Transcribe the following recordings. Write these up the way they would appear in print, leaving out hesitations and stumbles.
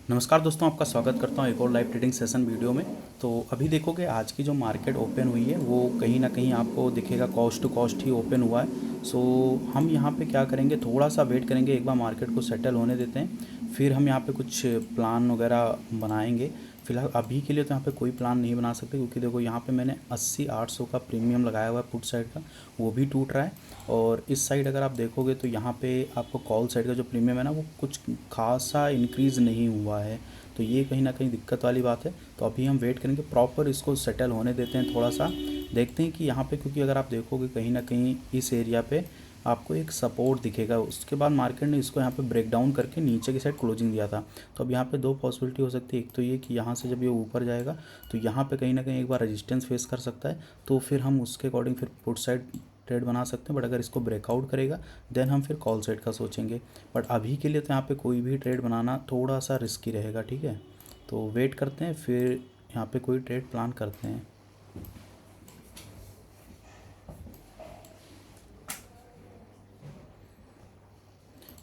नमस्कार दोस्तों, आपका स्वागत करता हूँ एक और लाइव ट्रेडिंग सेशन वीडियो में। तो अभी देखोगे आज की जो मार्केट ओपन हुई है वो कहीं ना कहीं आपको दिखेगा कॉस्ट टू कॉस्ट ही ओपन हुआ है। सो हम यहाँ पे क्या करेंगे, थोड़ा सा वेट करेंगे, एक बार मार्केट को सेटल होने देते हैं, फिर हम यहाँ पे कुछ प्लान वगैरह बनाएंगे। फिलहाल अभी के लिए तो यहाँ पे कोई प्लान नहीं बना सकते, क्योंकि देखो यहाँ पे मैंने 80-800 का प्रीमियम लगाया हुआ है पुट साइड का, वो भी टूट रहा है। और इस साइड अगर आप देखोगे तो यहाँ पे आपको कॉल साइड का जो प्रीमियम है ना, वो कुछ खासा इंक्रीज़ नहीं हुआ है। तो ये कहीं ना कहीं दिक्कत वाली बात है। तो अभी हम वेट करेंगे, प्रॉपर इसको सेटल होने देते हैं, थोड़ा सा देखते हैं कि यहाँ पे, क्योंकि अगर आप देखोगे कहीं ना कहीं इस एरिया पे आपको एक सपोर्ट दिखेगा। उसके बाद मार्केट ने इसको यहाँ पे ब्रेक डाउन करके नीचे की साइड क्लोजिंग दिया था। तो अब यहाँ पे दो पॉसिबिलिटी हो सकती है, एक तो ये कि यहाँ से जब ये ऊपर जाएगा तो यहाँ पे कहीं ना कहीं एक बार रेजिस्टेंस फेस कर सकता है, तो फिर हम उसके अकॉर्डिंग फिर पुट साइड ट्रेड बना सकते हैं। बट अगर इसको ब्रेकआउट करेगा देन हम फिर कॉल साइड का सोचेंगे। बट अभी के लिए तो यहाँ पे कोई भी ट्रेड बनाना थोड़ा सा रिस्की रहेगा, ठीक है। तो वेट करते हैं, फिर यहाँ पे कोई ट्रेड प्लान करते हैं।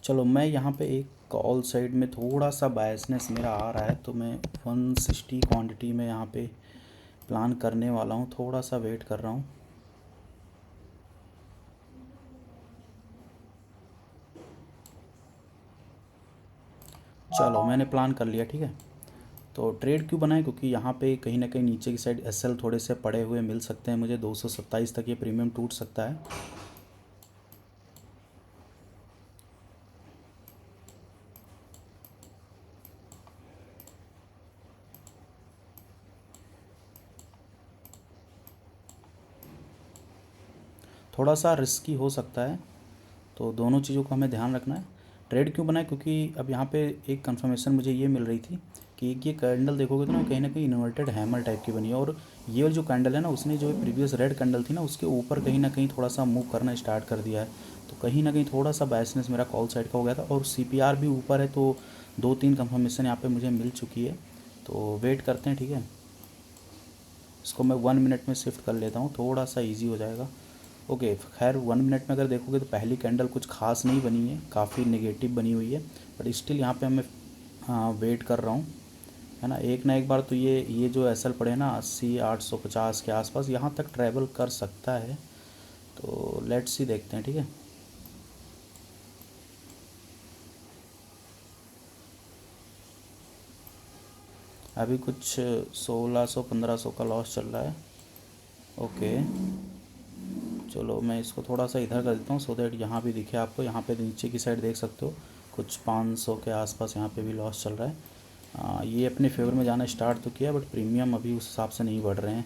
चलो, मैं यहाँ पे एक कॉल साइड में थोड़ा सा बायसनेस मेरा आ रहा है, तो मैं 160 क्वांटिटी में यहाँ पे प्लान करने वाला हूँ। थोड़ा सा वेट कर रहा हूँ। चलो, मैंने प्लान कर लिया, ठीक है। तो ट्रेड क्यों बनाए, क्योंकि यहाँ पे कहीं ना कहीं नीचे की साइड एसएल थोड़े से पड़े हुए मिल सकते हैं मुझे। 227 तक ये प्रीमियम टूट सकता है। थोड़ा सा रिस्की हो सकता है, तो दोनों चीज़ों को हमें ध्यान रखना है। ट्रेड क्यों बनाए, क्योंकि अब यहाँ पे एक कंफर्मेशन मुझे ये मिल रही थी कि एक ये कैंडल देखोगे तो ना कहीं इन्वर्टेड हैमर टाइप की बनी है। और ये वाली जो कैंडल है ना, उसने जो प्रीवियस रेड कैंडल थी ना, उसके ऊपर कहीं ना कहीं थोड़ा सा मूव करना स्टार्ट कर दिया है। तो कहीं ना कहीं थोड़ा सा बायसनेस मेरा कॉल साइड का हो गया था। और सीपीआर भी ऊपर है, तो 2-3 कंफर्मेशन यहाँ पे मुझे मिल चुकी है। तो वेट करते हैं, ठीक है। इसको मैं 1 मिनट में शिफ्ट कर लेता हूँ, थोड़ा सा ईजी हो जाएगा। ओके, खैर 1 मिनट में अगर देखोगे तो पहली कैंडल कुछ खास नहीं बनी है, काफ़ी नेगेटिव बनी हुई है। बट स्टिल यहाँ पे मैं वेट कर रहा हूँ, है ना। एक ना एक बार तो ये जो एसएल पड़े ना 80-850 के आसपास, यहाँ तक ट्रैवल कर सकता है। तो लेट्स सी, देखते हैं, ठीक है। अभी कुछ 1600-1500 का लॉस चल रहा है। ओके, चलो मैं इसको थोड़ा सा इधर कर देता हूँ, सो दैट यहाँ भी दिखे आपको। यहाँ पे नीचे की साइड देख सकते हो कुछ 500 के आसपास यहाँ पे भी लॉस चल रहा है। ये अपने फेवर में जाना स्टार्ट तो किया, बट प्रीमियम अभी उस हिसाब से नहीं बढ़ रहे हैं।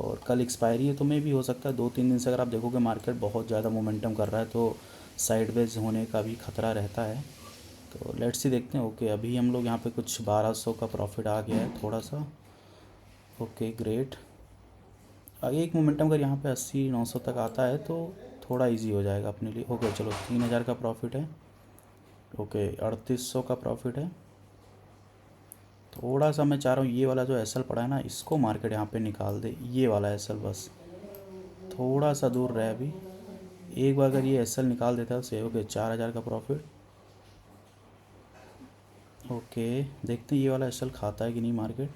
और कल एक्सपायरी है, तो मे भी हो सकता है 2-3 दिन से अगर आप देखोगे मार्केट बहुत ज़्यादा मोमेंटम कर रहा है, तो साइडवेज होने का भी खतरा रहता है। तो लेट्स सी, देखते हैं। ओके, अभी हम लोग यहाँ पे कुछ 1200 का प्रॉफिट आ गया है थोड़ा सा। Okay, great. एक मोमेंटम अगर यहाँ पे 80-900 तक आता है तो थोड़ा इजी हो जाएगा अपने लिए। ओके, चलो 3000 का प्रॉफिट है। ओके, 3800 का प्रॉफिट है। थोड़ा सा मैं चाह रहा हूँ ये वाला जो एसएल पड़ा है ना, इसको मार्केट यहाँ पे निकाल दे। ये वाला एसएल बस थोड़ा सा दूर रहे अभी। एक बार अगर ये एसएल निकाल देता है तो ओके, 4000 का प्रॉफिट। ओके, देखते हैं ये वाला एसएल खाता है कि नहीं मार्केट।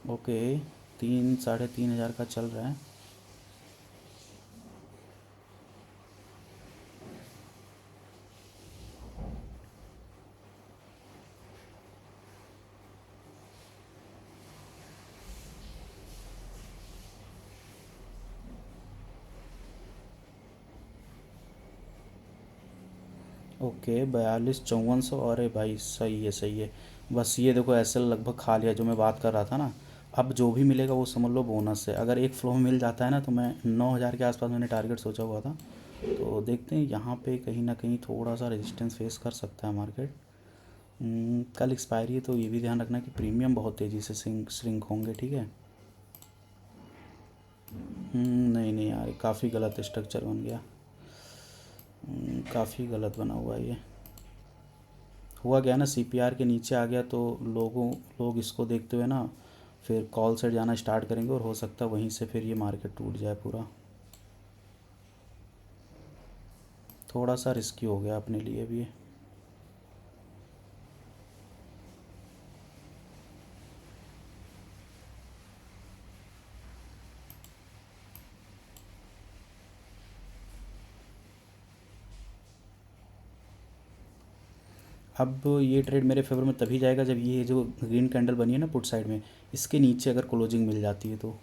ओके, 3-3.5 हज़ार का चल रहा है। ओके, 42-5400। अरे भाई, सही है सही है। बस ये देखो एसएल लगभग खा लिया, जो मैं बात कर रहा था ना। अब जो भी मिलेगा वो समझ लो बोनस है। अगर एक फ्लो मिल जाता है ना, तो मैं 9000 के आसपास मैंने टारगेट सोचा हुआ था। तो देखते हैं, यहाँ पे कहीं ना कहीं थोड़ा सा रेजिस्टेंस फेस कर सकता है मार्केट। कल एक्सपायरी है, तो ये भी ध्यान रखना कि प्रीमियम बहुत तेज़ी से श्रिंक होंगे, ठीक है। नहीं नहीं यार, काफ़ी गलत स्ट्रक्चर बन गया। काफ़ी गलत बना हुआ है ये। हुआ गया ना, सीपीआर के नीचे आ गया, तो लोग इसको देखते हुए ना फिर कॉल साइड जाना स्टार्ट करेंगे, और हो सकता है वहीं से फिर ये मार्केट टूट जाए पूरा। थोड़ा सा रिस्की हो गया अपने लिए भी। अब ये ट्रेड मेरे फेवर में तभी जाएगा जब ये जो ग्रीन कैंडल बनी है ना पुट साइड में, इसके नीचे अगर क्लोजिंग मिल जाती है तो।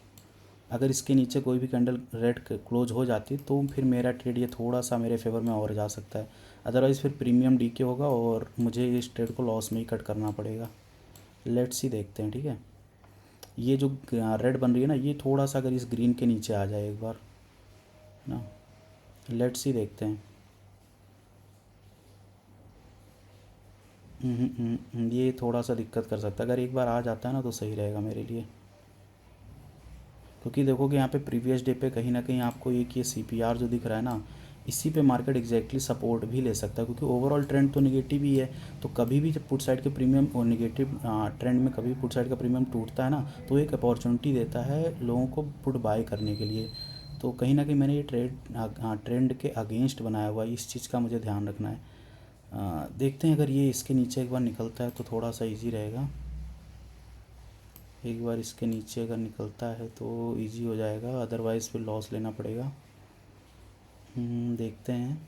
अगर इसके नीचे कोई भी कैंडल रेड क्लोज हो जाती है तो फिर मेरा ट्रेड ये थोड़ा सा मेरे फेवर में और जा सकता है। अदरवाइज़ फिर प्रीमियम डीके होगा और मुझे इस ट्रेड को लॉस में ही कट करना पड़ेगा। लेट्स ही देखते हैं, ठीक है। ये जो रेड बन रही है ना, ये थोड़ा सा अगर इस ग्रीन के नीचे आ जाए एक बार ना, लेट्स ही देखते हैं। ये थोड़ा सा दिक्कत कर सकता है। अगर एक बार आ जाता है ना तो सही रहेगा मेरे लिए, क्योंकि देखोगे यहाँ पे प्रीवियस डे पे कहीं ना कहीं आपको एक ये सीपीआर जो दिख रहा है ना, इसी पे मार्केट एग्जैक्टली सपोर्ट भी ले सकता है, क्योंकि ओवरऑल ट्रेंड तो नेगेटिव ही है। तो कभी भी जब पुट साइड के प्रीमियम और नेगेटिव ट्रेंड में कभी पुट साइड का प्रीमियम टूटता है ना, तो एक अपॉर्चुनिटी देता है लोगों को पुट बाय करने के लिए। तो कहीं ना कहीं मैंने ये ट्रेंड के अगेंस्ट बनाया हुआ है, इस चीज़ का मुझे ध्यान रखना है। देखते हैं, अगर ये इसके नीचे एक बार निकलता है तो थोड़ा सा इजी रहेगा। एक बार इसके नीचे अगर निकलता है तो इजी हो जाएगा, अदरवाइज़ फिर लॉस लेना पड़ेगा। देखते हैं,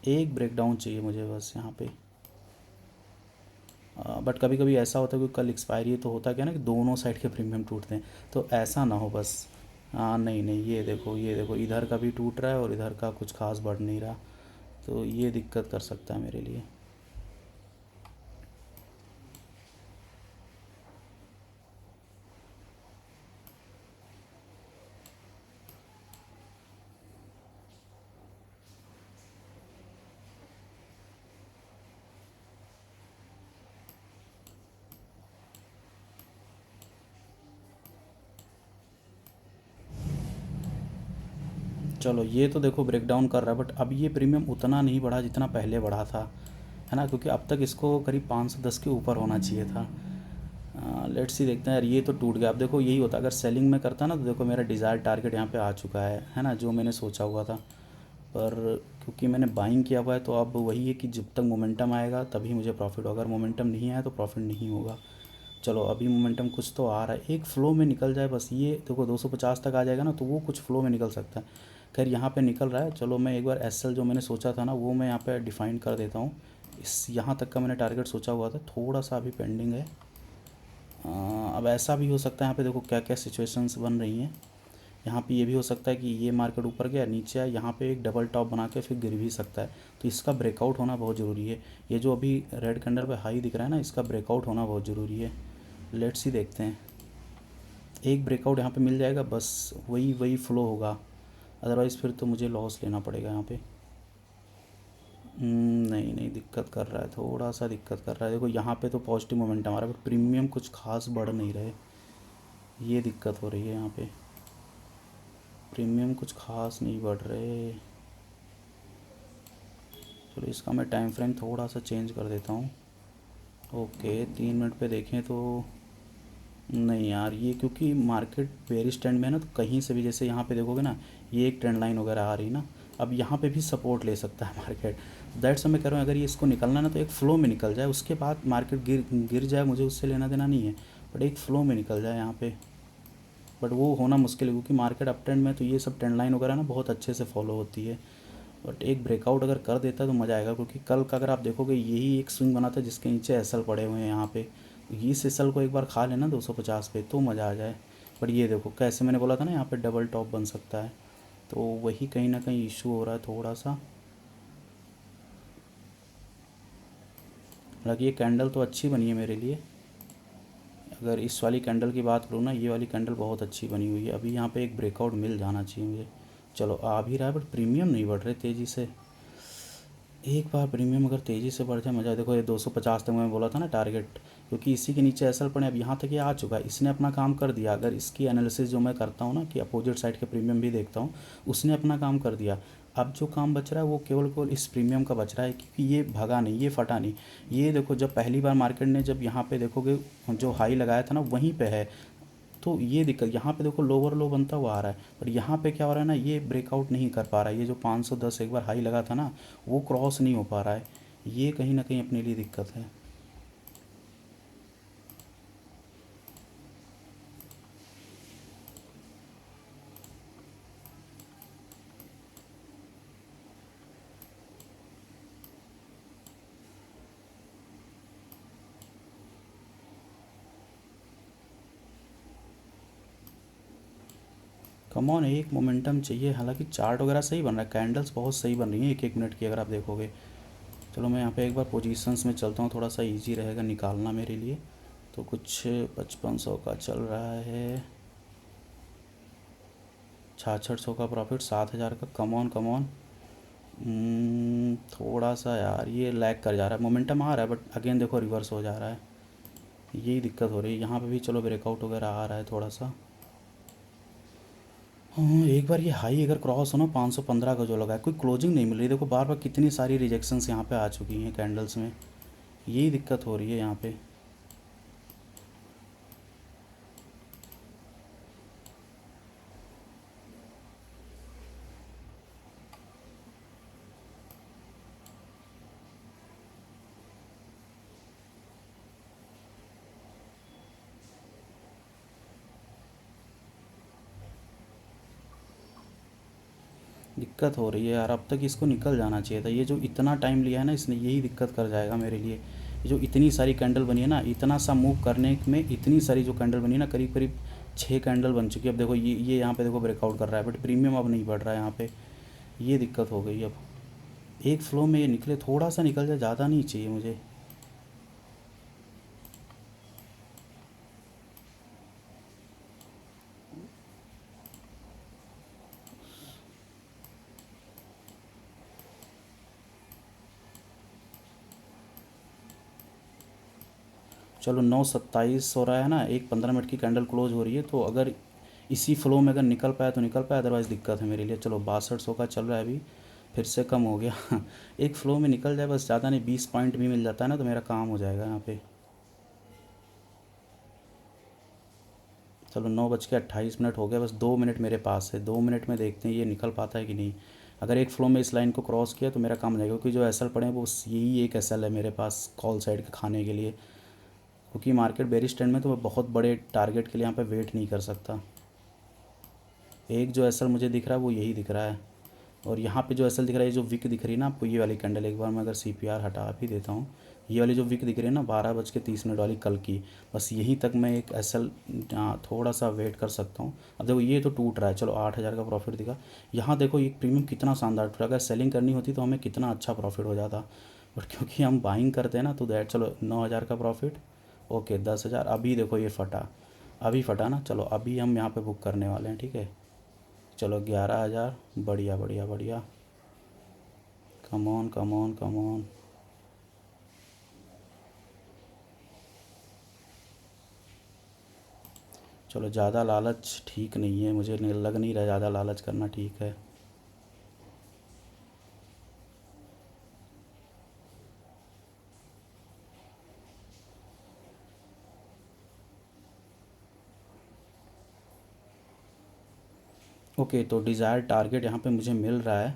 एक ब्रेकडाउन चाहिए मुझे बस यहाँ पे। बट कभी कभी ऐसा होता है कि कल एक्सपायरी तो होता क्या ना कि दोनों साइड के प्रीमियम टूटते हैं, तो ऐसा ना हो बस। हाँ नहीं नहीं, ये देखो ये देखो, इधर का भी टूट रहा है और इधर का कुछ खास बढ़ नहीं रहा, तो ये दिक्कत कर सकता है मेरे लिए। चलो ये तो देखो ब्रेकडाउन कर रहा है, बट अब ये प्रीमियम उतना नहीं बढ़ा जितना पहले बढ़ा था, है ना, क्योंकि अब तक इसको करीब 510 के ऊपर होना चाहिए था। लेट्स सी देखते हैं यार, ये तो टूट गया। अब देखो यही होता अगर सेलिंग में करता ना, तो देखो मेरा डिज़ायर टारगेट यहाँ पे आ चुका है ना, जो मैंने सोचा हुआ था। पर क्योंकि मैंने बाइंग किया हुआ है तो अब वही है कि जब तक मोमेंटम आएगा तभी मुझे प्रॉफिट होगा, अगर मोमेंटम नहीं आया तो प्रॉफिट नहीं होगा। चलो अभी मोमेंटम कुछ तो आ रहा है, एक फ़्लो में निकल जाए बस। ये देखो 250 तक आ जाएगा ना तो वो कुछ फ़्लो में निकल सकता है। खैर यहाँ पे निकल रहा है, चलो मैं एक बार एसएल जो मैंने सोचा था ना वो मैं यहाँ पे डिफ़ाइन कर देता हूँ। इस यहाँ तक का मैंने टारगेट सोचा हुआ था, थोड़ा सा अभी पेंडिंग है। अब ऐसा भी हो सकता है, यहाँ पे देखो क्या क्या सिचुएशंस बन रही हैं। यहाँ पे ये भी हो सकता है कि ये मार्केट ऊपर गया, नीचे आया, यहाँ पे एक डबल टॉप बना के फिर गिर भी सकता है। तो इसका ब्रेकआउट होना बहुत ज़रूरी है। ये जो अभी रेड कैंडल पे हाई दिख रहा है ना, इसका ब्रेकआउट होना बहुत ज़रूरी है। लेट्स ही देखते हैं, एक ब्रेकआउट यहाँ पे मिल जाएगा बस, वही वही फ्लो होगा, अदरवाइज़ फिर तो मुझे लॉस लेना पड़ेगा यहाँ पे। नहीं नहीं, दिक्कत कर रहा है, थोड़ा सा दिक्कत कर रहा है। देखो यहाँ पे तो पॉजिटिव मोमेंटम आ रहा है, बट प्रीमियम कुछ खास बढ़ नहीं रहे, ये दिक्कत हो रही है यहाँ पे। प्रीमियम कुछ खास नहीं बढ़ रहे। चलो इसका मैं टाइम फ्रेम थोड़ा सा चेंज कर देता हूँ। ओके 3 मिनट पे देखें तो नहीं यार, ये क्योंकि मार्केट बेरिश ट्रेंड में है ना, तो कहीं से भी जैसे यहाँ पे देखोगे ना, ये एक ट्रेंड लाइन वगैरह आ रही ना, अब यहाँ पे भी सपोर्ट ले सकता है मार्केट। दैट्स मैं कह रहा हूँ अगर ये इसको निकलना है ना तो एक फ़्लो में निकल जाए, उसके बाद मार्केट गिर गिर जाए, मुझे उससे लेना देना नहीं है, बट एक फ़्लो में निकल जाए यहाँ पे। बट वो होना मुश्किल है क्योंकि मार्केट अप ट्रेंड में तो ये सब ट्रेंड लाइन वगैरह ना बहुत अच्छे से फॉलो होती है। बट एक ब्रेकआउट अगर कर देता है तो मज़ा आएगा, क्योंकि कल का अगर आप देखोगे यही एक स्विंग बना था जिसके नीचे एसएल पड़े हुए हैं यहाँ पे। इस एसएल को एक बार खा लेना 250 पे तो मज़ा आ जाए। बट ये देखो कैसे मैंने बोला था ना, यहाँ पे डबल टॉप बन सकता है, तो वही कहीं ना कहीं इशू हो रहा है थोड़ा सा। हालांकि ये कैंडल तो अच्छी बनी है मेरे लिए। अगर इस वाली कैंडल की बात करूँ ना, ये वाली कैंडल बहुत अच्छी बनी हुई है। अभी यहाँ पे एक ब्रेकआउट मिल जाना चाहिए मुझे। चलो आ भी रहा है, बट प्रीमियम नहीं बढ़ रहे तेज़ी से। एक बार प्रीमियम अगर तेज़ी से बढ़ जाए मज़ा है। देखो ये 250 तक मैं बोला था ना टारगेट, क्योंकि इसी के नीचे एसएल पड़े, अब यहाँ तक ये आ चुका है, इसने अपना काम कर दिया। अगर इसकी एनालिसिस जो मैं करता हूँ ना कि अपोजिट साइड के प्रीमियम भी देखता हूँ, उसने अपना काम कर दिया। अब जो काम बच रहा है वो केवल केवल इस प्रीमियम का बच रहा है, क्योंकि ये भगा नहीं, ये फटा नहीं। ये देखो जब पहली बार मार्केट ने जब यहाँ पे देखोगे जो हाई लगाया था ना वहीं पे है, तो ये दिक्कत यहाँ पे देखो लोअर लो बनता हुआ आ रहा है, पर यहाँ पे क्या हो रहा है ना, ये ब्रेकआउट नहीं कर पा रहा है। ये जो 510 एक बार हाई लगा था ना, वो क्रॉस नहीं हो पा रहा है। ये कहीं ना कहीं अपने लिए दिक्कत है। कम ऑन, एक मोमेंटम चाहिए। हालांकि चार्ट वगैरह सही बन रहा है, कैंडल्स बहुत सही बन रही हैं 1-1 मिनट की अगर आप देखोगे। चलो मैं यहाँ पे एक बार पोजीशंस में चलता हूँ, थोड़ा सा इजी रहेगा निकालना मेरे लिए। तो कुछ 5500 का चल रहा है, 6600 का प्रॉफिट, 7000 का। Come on come on. थोड़ा सा यार ये लैग कर जा रहा है, मोमेंटम आ रहा है बट अगेन देखो रिवर्स हो जा रहा है। यही दिक्कत हो रही है यहाँ पे भी। चलो ब्रेकआउट वगैरह आ रहा है थोड़ा सा। हाँ, एक बार ये हाई अगर क्रॉस हो ना 515 का जो लगा है, कोई क्लोजिंग नहीं मिल रही। देखो बार बार कितनी सारी रिजेक्शंस यहाँ पे आ चुकी हैं कैंडल्स में। यही दिक्कत हो रही है यहाँ पे। दिक्कत हो रही है यार, अब तक इसको निकल जाना चाहिए था। ये जो इतना टाइम लिया है ना इसने, यही दिक्कत कर जाएगा मेरे लिए। ये जो इतनी सारी कैंडल बनी है ना, इतना सा मूव करने में इतनी सारी जो कैंडल बनी है ना, करीब करीब 6 कैंडल बन चुकी है। अब देखो ये यहाँ पे देखो ब्रेकआउट कर रहा है बट प्रीमियम अब नहीं बढ़ रहा है यहाँ पे। ये दिक्कत हो गई अब। एक फ्लो में ये निकले, थोड़ा सा निकल जाए, ज़्यादा नहीं चाहिए मुझे। चलो 9:27 हो रहा है ना, एक 15 मिनट की कैंडल क्लोज हो रही है। तो अगर इसी फ्लो में अगर निकल पाया तो निकल पाया, अदरवाइज़ दिक्कत है मेरे लिए। चलो 6200 का चल रहा है अभी, फिर से कम हो गया। एक फ़्लो में निकल जाए बस, ज़्यादा नहीं। 20 पॉइंट भी मिल जाता है ना तो मेरा काम हो जाएगा यहाँ पे। चलो 9:28 हो गया, बस 2 मिनट मेरे पास है। 2 मिनट में देखते हैं ये निकल पाता है कि नहीं। अगर एक फ्लो में इस लाइन को क्रॉस किया तो मेरा काम हो जाएगा, क्योंकि जो एस एल पड़े हैं वो यही एक एस एल है मेरे पास कॉल साइड के खाने के लिए। क्योंकि मार्केट बेरिश ट्रेंड में तो मैं बहुत बड़े टारगेट के लिए यहाँ पे वेट नहीं कर सकता। एक जो एस एल मुझे दिख रहा है वो यही दिख रहा है। और यहाँ पे जो एसएल दिख रहा है, जो विक दिख रही है ना आपको, ये वाली कैंडल, एक बार मैं अगर सीपीआर हटा भी देता हूँ, ये वाली जो विक दिख रही है ना 12:30 वाली कल की, बस यहीं तक मैं एक एसएल थोड़ा सा वेट कर सकता हूँ। अब देखो ये तो टूट रहा है, चलो 8000 का प्रॉफिट दिखा। यहाँ देखो ये प्रीमियम कितना शानदार टूटा। अगर सेलिंग करनी होती तो हमें कितना अच्छा प्रॉफिट हो जाता, बट क्योंकि हम बाइंग करते हैं ना तो दैट। चलो 9000 का प्रॉफिट, ओके 10,000। अभी देखो ये फटा, अभी फटा ना। चलो अभी हम यहाँ पे बुक करने वाले हैं, ठीक है। चलो 11,000, बढ़िया बढ़िया बढ़िया। Come on come on come on. चलो ज़्यादा लालच ठीक नहीं है, मुझे लग नहीं रहा ज़्यादा लालच करना ठीक है। ओके, तो डिज़ायर टारगेट यहाँ पे मुझे मिल रहा है।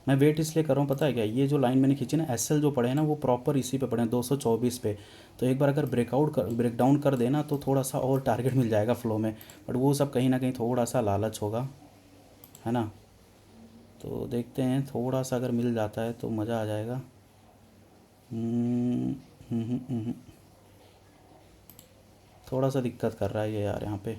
मैं वेट इसलिए कर रहा हूँ, पता है क्या, ये जो लाइन मैंने खींची ना एसएल जो पड़े हैं ना, वो प्रॉपर इसी पे पड़े हैं 224 पे। तो एक बार अगर ब्रेक डाउन कर देना तो थोड़ा सा और टारगेट मिल जाएगा फ्लो में। बट वो सब कहीं ना कहीं थोड़ा सा लालच होगा, है ना। तो देखते हैं, थोड़ा सा अगर मिल जाता है तो मज़ा आ जाएगा। हम्म, हम्म, हम्म, थोड़ा सा दिक्कत कर रहा है ये यार यहाँ पे।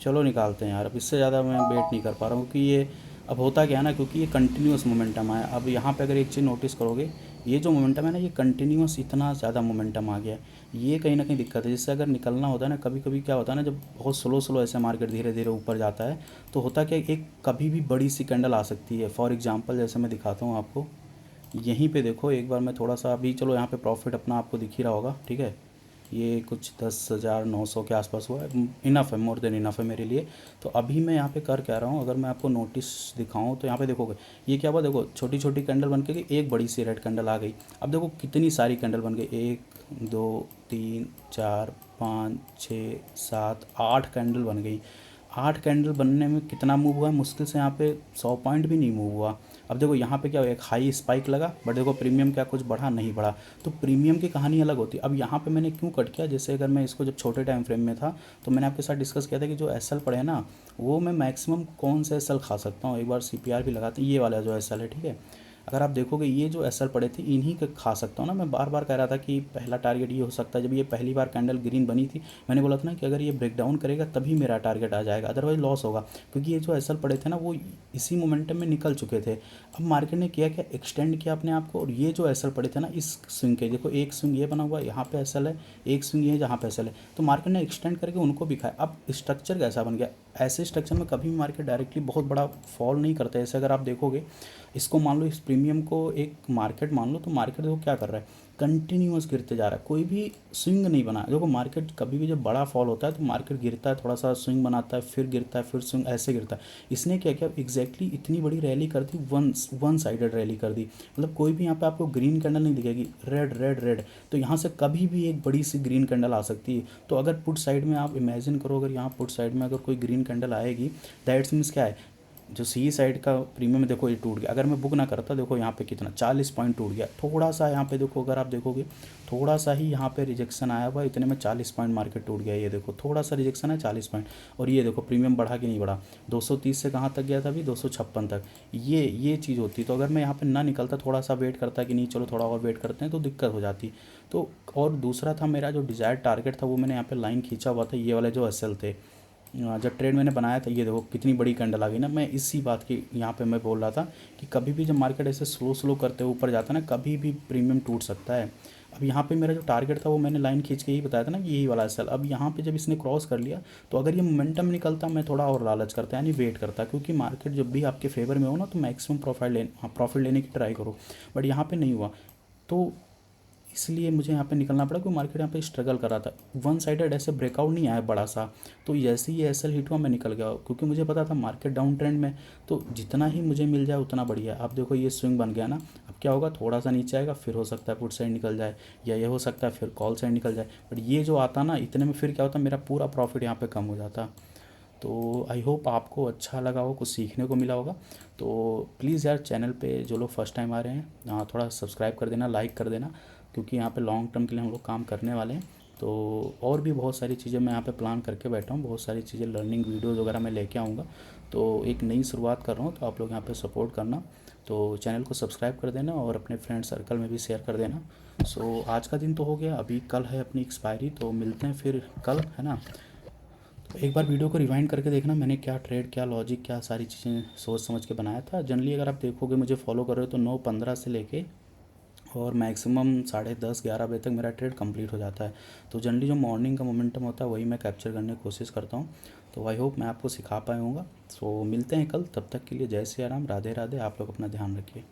चलो निकालते हैं यार, अब इससे ज़्यादा मैं वेट नहीं कर पा रहा हूँ, क्योंकि ये अब होता क्या है ना, क्योंकि ये कंटिन्यूस मोमेंटम आया। अब यहाँ पे अगर एक चीज़ नोटिस करोगे, ये जो मोमेंटम है ना, ये कंटिन्यूस इतना ज़्यादा मोमेंटम आ गया है। ये कहीं ना कहीं दिक्कत है, जिससे अगर निकलना होता है ना, कभी कभी क्या होता है ना, जब बहुत स्लो स्लो ऐसे मार्केट धीरे धीरे ऊपर जाता है, तो होता क्या, एक कभी भी बड़ी सी कैंडल आ सकती है। फॉर एग्जाम्पल जैसे मैं दिखाता हूँ आपको, यहीं पे देखो एक बार मैं थोड़ा सा, अभी चलो यहाँ पे प्रॉफिट अपना आपको दिख ही रहा होगा, ठीक है। ये कुछ 10,900 के आसपास हुआ है। इनफ है, मोर देन इनफ है मेरे लिए। तो अभी मैं यहाँ पे कर क्या रहा हूँ, अगर मैं आपको नोटिस दिखाऊँ तो यहाँ पे देखोगे ये क्या हुआ, देखो छोटी छोटी कैंडल बन के गई, एक बड़ी सी रेड कैंडल आ गई। अब देखो कितनी सारी कैंडल बन गई, 1 2 3 4 5 6 7 8 कैंडल बन गई। 8 कैंडल बनने में कितना मूव हुआ है, मुश्किल से यहाँ पे 100 पॉइंट भी नहीं मूव हुआ। अब देखो यहाँ पे क्या हुआ, एक हाई स्पाइक लगा, बट देखो प्रीमियम क्या कुछ बढ़ा नहीं बढ़ा। तो प्रीमियम की कहानी अलग होती है। अब यहाँ पे मैंने क्यों कट किया, जैसे अगर मैं इसको जब छोटे टाइम फ्रेम में था तो मैंने आपके साथ डिस्कस किया था कि जो एस एल पड़े हैं ना, वो मैं मैक्सिमम कौन से एस एल खा सकता हूँ। एक बार सी पी आर भी लगाते हैं, ये वाला जो एस एल है, ठीक है। अगर आप देखोगे ये जो एस एल पड़े थे इन्हीं के खा सकता हूँ ना। मैं बार बार कह रहा था कि पहला टारगेट ये हो सकता है, जब ये पहली बार कैंडल ग्रीन बनी थी मैंने बोला था ना कि अगर ये ब्रेक डाउन करेगा तभी मेरा टारगेट आ जाएगा, अदरवाइज लॉस होगा। क्योंकि ये जो एस एल पड़े थे ना वो इसी मोमेंटम में निकल चुके थे। अब मार्केट ने किया क्या, एक्सटेंड किया अपने आप को, और ये जो एस एल पड़े थे ना इस स्विंग के, देखो एक स्विंग ये बना हुआ है, यहाँ पे एस एल है, एक स्विंग ये है जहाँ पे एस एल है, तो मार्केट ने एक्सटेंड करके उनको भी खाया। अब स्ट्रक्चर कैसा बन गया, ऐसे स्ट्रक्चर में कभी भी मार्केट डायरेक्टली बहुत बड़ा फॉल नहीं करता है। जैसे अगर आप देखोगे इसको मान लो, इस प्रीमियम को एक मार्केट मान लो, तो मार्केट देखो क्या कर रहा है, कंटिन्यूअस गिरते जा रहा है, कोई भी स्विंग नहीं बना है। देखो मार्केट कभी भी जब बड़ा फॉल होता है तो मार्केट गिरता है, थोड़ा सा स्विंग बनाता है, फिर गिरता है, फिर स्विंग, ऐसे गिरता है। इसने क्या किया, एग्जैक्टली इतनी बड़ी रैली कर दी, वन साइडेड रैली कर दी। मतलब कोई भी यहाँ पे आपको ग्रीन कैंडल नहीं दिखेगी, रेड रेड रेड। तो यहाँ से कभी भी एक बड़ी सी ग्रीन कैंडल आ सकती है। तो अगर पुट साइड में आप इमेजिन करो, अगर यहाँ पुट साइड में अगर कोई ग्रीन कैंडल आएगी, दैट्स मीन्स क्या है, जो सी साइड का प्रीमियम है देखो ये टूट गया। अगर मैं बुक ना करता, देखो यहाँ पे कितना 40 पॉइंट टूट गया। थोड़ा सा यहाँ पे देखो, अगर आप देखोगे थोड़ा सा ही यहाँ पे रिजेक्शन आया हुआ, इतने में 40 पॉइंट मार्केट टूट गया। ये देखो थोड़ा सा रिजेक्शन है, 40 पॉइंट। और ये देखो प्रीमियम बढ़ा कि नहीं बढ़ा, 230 से कहाँ तक गया था अभी, 256 तक। ये चीज़ होती। तो अगर मैं यहाँ पे ना निकलता, थोड़ा सा वेट करता कि नहीं चलो थोड़ा और वेट करते हैं, तो दिक्कत हो जाती। तो और दूसरा था मेरा जो डिज़ायर्ड टारगेट था, वो मैंने यहाँ पे लाइन खींचा हुआ था, ये वाले जो एस एल थे। जब ट्रेड मैंने बनाया था, ये देखो कितनी बड़ी कैंडल आ गई ना। मैं इसी बात की यहाँ पे मैं बोल रहा था कि कभी भी जब मार्केट ऐसे स्लो स्लो करते हुए ऊपर जाता है ना, कभी भी प्रीमियम टूट सकता है। अब यहाँ पे मेरा जो टारगेट था वो मैंने लाइन खींच के ही बताया था ना कि यही वाला एसएल। अब यहाँ पे जब इसने क्रॉस कर लिया, तो अगर ये मोमेंटम निकलता मैं थोड़ा और लालच करता, यानी वेट करता, क्योंकि मार्केट जब भी आपके फेवर में हो ना तो मैक्सिमम प्रॉफिट लेने की ट्राई करो। बट यहाँ पे नहीं हुआ, तो इसलिए मुझे यहाँ पे निकलना पड़ा, क्योंकि मार्केट यहाँ पे स्ट्रगल कर रहा था। वन साइडेड ऐसे ब्रेकआउट नहीं आया बड़ा सा। तो जैसे ही एस एल हिट हुआ मैं निकल गया, क्योंकि मुझे पता था मार्केट डाउन ट्रेंड में, तो जितना ही मुझे मिल जाए उतना बढ़िया। अब देखो ये स्विंग बन गया ना, अब क्या होगा, थोड़ा सा नीचे आएगा, फिर हो सकता है पुट साइड निकल जाए, या ये हो सकता है फिर कॉल साइड निकल जाए। बट ये जो आता ना इतने में, फिर क्या होता, मेरा पूरा प्रॉफिट यहाँ पे कम हो जाता। तो आई होप आपको अच्छा लगा हो, कुछ सीखने को मिला होगा। तो प्लीज़ यार चैनल पे जो लोग फर्स्ट टाइम आ रहे हैं, थोड़ा सब्सक्राइब कर देना, लाइक कर देना, क्योंकि यहाँ पे लॉन्ग टर्म के लिए हम लोग काम करने वाले हैं। तो और भी बहुत सारी चीज़ें मैं यहाँ पे प्लान करके बैठा हूँ, बहुत सारी चीज़ें लर्निंग वीडियोज़ वगैरह मैं लेके आऊँगा। तो एक नई शुरुआत कर रहा हूँ, तो आप लोग यहाँ पे सपोर्ट करना। तो चैनल को सब्सक्राइब कर देना और अपने फ्रेंड सर्कल में भी शेयर कर देना। सो आज का दिन तो हो गया, अभी कल है अपनी एक्सपायरी, तो मिलते हैं फिर कल, है ना। तो एक बार वीडियो को रिवाइंड करके देखना, मैंने क्या ट्रेड, क्या लॉजिक, क्या सारी चीज़ें सोच समझ के बनाया था। जनरली अगर आप देखोगे मुझे फॉलो कर रहे हो तो 9:15 से लेके और मैक्सिमम 10:30-11 बजे तक मेरा ट्रेड कंप्लीट हो जाता है। तो जनरली जो मॉर्निंग का मोमेंटम होता है वही मैं कैप्चर करने की कोशिश करता हूँ। तो आई होप मैं आपको सिखा पाया हूँगा। सो मिलते हैं कल, तब तक के लिए जय सिया राम, राधे राधे। आप लोग अपना ध्यान रखिए।